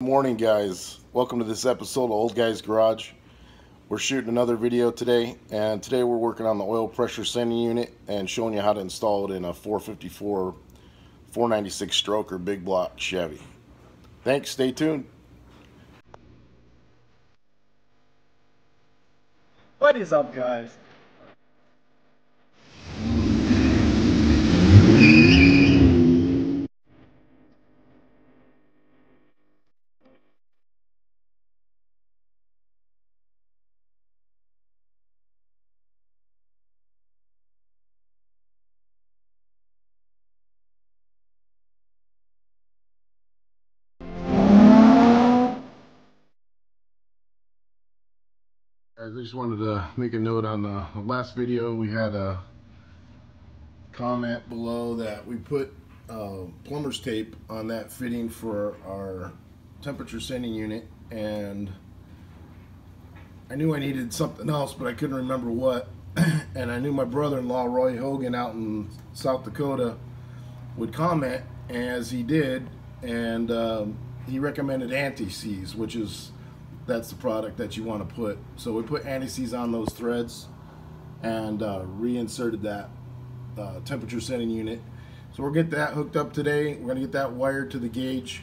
Good morning, guys. Welcome to this episode of Old Guy's Garage. We're shooting another video today, and today we're working on the oil pressure sending unit and showing you how to install it in a 454 496 stroker Big Block Chevy. Thanks, stay tuned. What is up, guys? Guys, I just wanted to make a note on the last video. We had a comment below that we put plumber's tape on that fitting for our temperature sending unit, and I knew I needed something else, but I couldn't remember what. And I knew my brother-in-law Roy Hogan out in South Dakota would comment, as he did, and he recommended anti-seize, which is that's the product that you want to put. So we put anti-seize on those threads and reinserted that temperature sending unit. So we'll get that hooked up today. We're gonna get that wired to the gauge,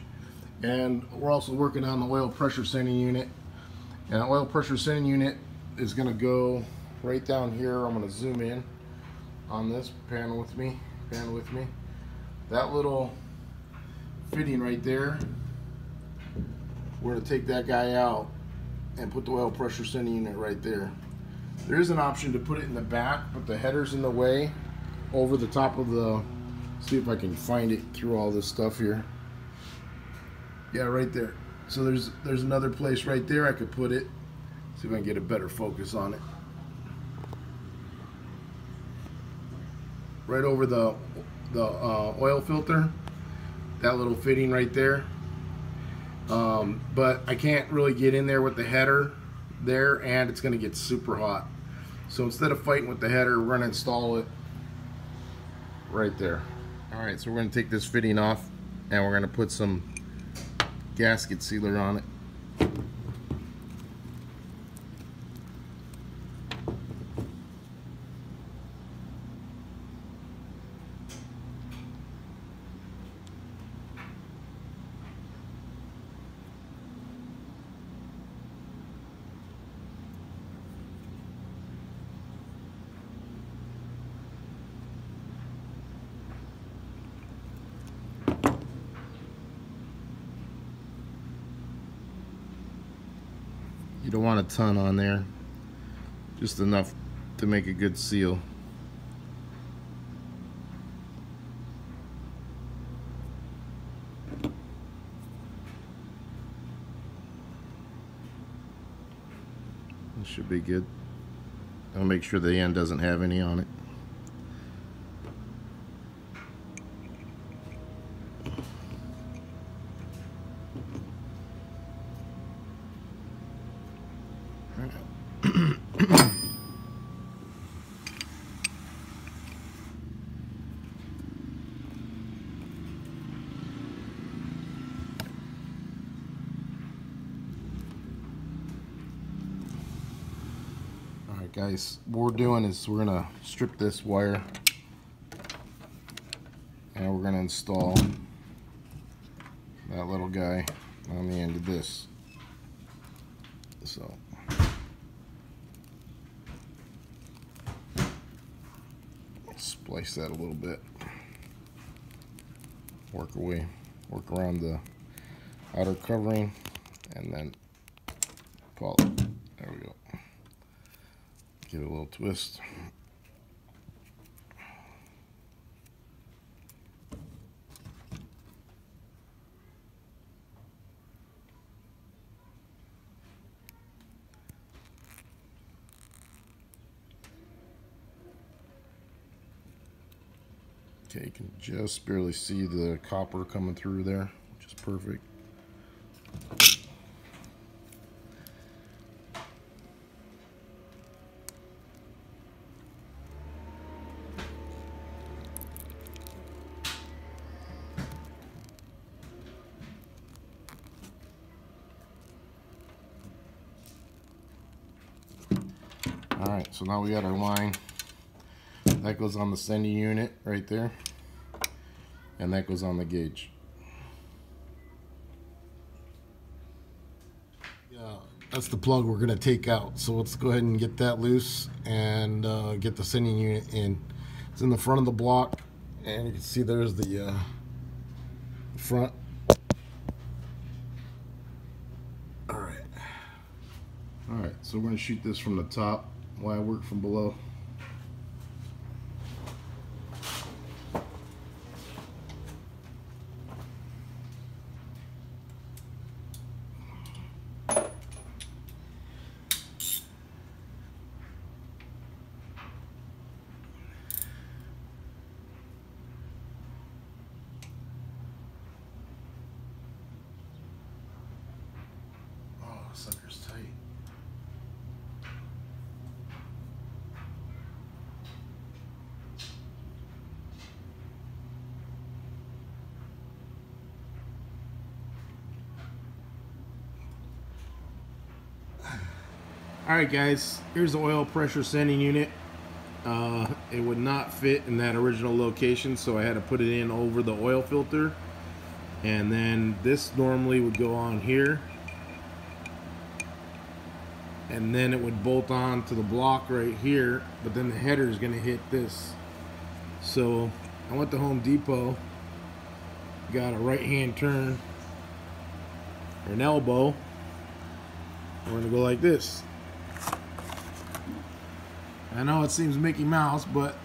and we're also working on the oil pressure sending unit. And the oil pressure sending unit is gonna go right down here. I'm gonna zoom in on this. Pan with me. That little fitting right there, we're gonna take that guy out and put the oil pressure sending unit right there. There is an option to put it in the back, but the header's in the way over the top of the, see if I can find it through all this stuff here. Yeah, right there. So there's another place right there I could put it. See if I can get a better focus on it. Right over the oil filter, that little fitting right there. But I can't really get in there with the header there, and it's going to get super hot. So instead of fighting with the header, we're going to install it right there. Alright, so we're going to take this fitting off, and we're going to put some gasket sealer on it. You don't want a ton on there, just enough to make a good seal. This should be good. I'll make sure the end doesn't have any on it. Alright guys, what we're doing is we're going to strip this wire, and we're going to install that little guy on the end of this. So splice that a little bit, work around the outer covering, and then pull it. There we go. Give it a little twist. Okay, you can just barely see the copper coming through there, which is perfect. Alright, so now we got our line. That goes on the sending unit right there. And that goes on the gauge. Yeah, that's the plug we're going to take out. So let's go ahead and get that loose and get the sending unit in. It's in the front of the block, and you can see there's the front. Alright, so we're going to shoot this from the top while I work from below. Sucker's tight. Alright guys, here's the oil pressure sending unit. It would not fit in that original location, so I had to put it in over the oil filter. And then this normally would go on here. And then it would bolt on to the block right here, but then the header is going to hit this. So I went to Home Depot, got a right hand turn or an elbow. We're going to go like this. I know it seems Mickey Mouse, but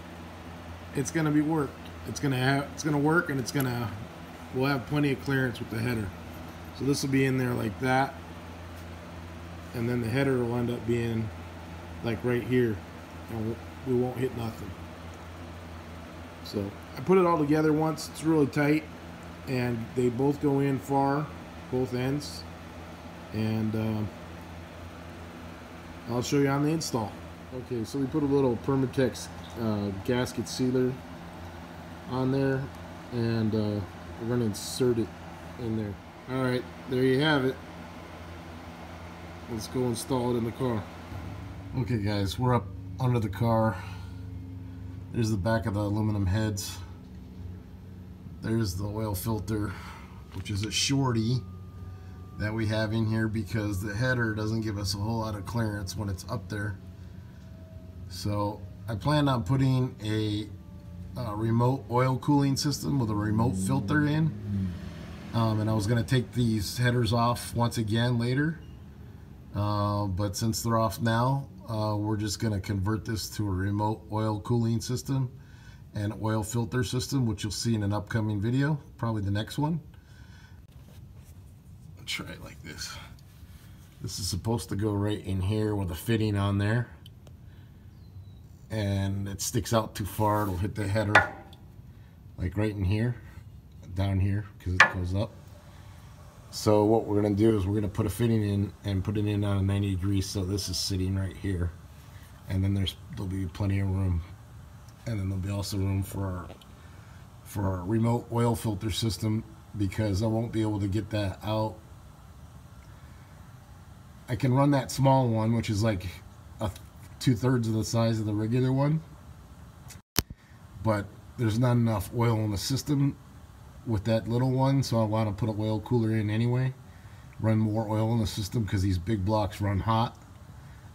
it's going to be worked. It's going to work, and we'll have plenty of clearance with the header. So this will be in there like that. And then the header will end up being like right here, and we won't hit nothing. So I put it all together once. It's really tight, and they both go in far, both ends. And I'll show you on the install. Okay, so we put a little Permatex gasket sealer on there, and we're going to insert it in there. All right, there you have it. Let's go install it in the car. Okay guys, we're up under the car. There's the back of the aluminum heads. There's the oil filter, which is a shorty that we have in here because the header doesn't give us a whole lot of clearance when it's up there. So I planned on putting a remote oil cooling system with a remote filter in. And I was going to take these headers off once again later. But since they're off now, we're just going to convert this to a remote oil cooling system and oil filter system, which you'll see in an upcoming video, probably the next one. I'll try it like this. This is supposed to go right in here with a fitting on there, and it sticks out too far. It'll hit the header like right in here, down here, because it goes up. So what we're going to do is we're going to put a fitting in and put it in on 90 degrees, so this is sitting right here, and then there'll be plenty of room, and then there'll be also room for our remote oil filter system, because I won't be able to get that out. I can run that small one, which is like 2/3 of the size of the regular one, but there's not enough oil in the system with that little one, so I want to put an oil cooler in anyway, run more oil in the system, because these big blocks run hot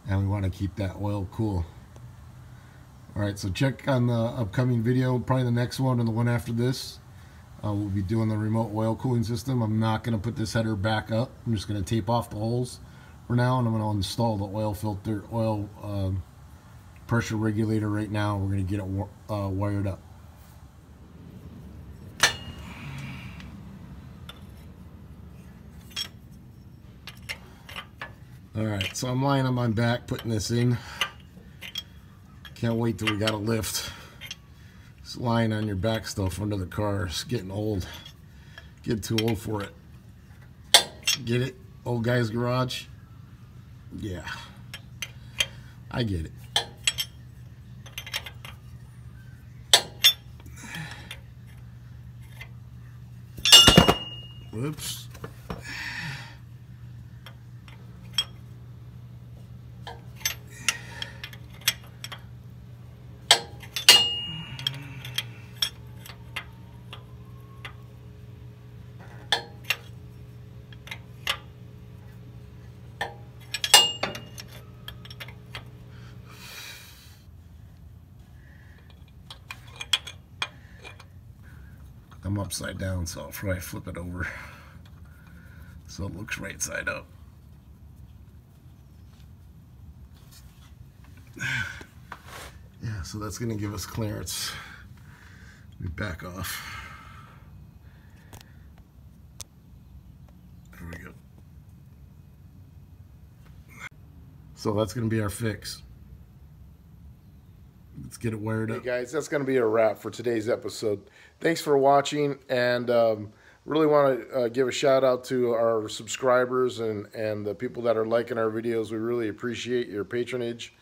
and we want to keep that oil cool. Alright, so check on the upcoming video, probably the next one and the one after this. We'll be doing the remote oil cooling system. I'm not going to put this header back up. I'm just going to tape off the holes for now, and I'm going to install the oil filter, oil pressure regulator right now. We're going to get it wired up. Alright, so I'm lying on my back putting this in. Can't wait till we got a lift. It's lying on your back stuff under the car. It's getting old. Get too old for it. Get it? Old guy's garage? Yeah. I get it. Whoops. I'm upside down, so I'll probably flip it over so it looks right side up. Yeah, so that's going to give us clearance. We back off. There we go. So that's going to be our fix. Let's get it wired up. Hey guys, that's going to be a wrap for today's episode. Thanks for watching, and really want to give a shout out to our subscribers and the people that are liking our videos. We really appreciate your patronage.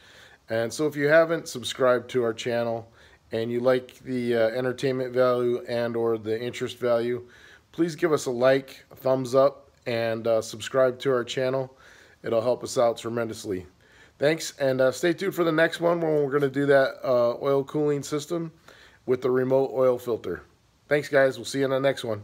And so if you haven't subscribed to our channel and you like the entertainment value and or the interest value, please give us a like, a thumbs up, and subscribe to our channel. It'll help us out tremendously. Thanks, and stay tuned for the next one when we're going to do that oil cooling system with the remote oil filter. Thanks, guys. We'll see you in the next one.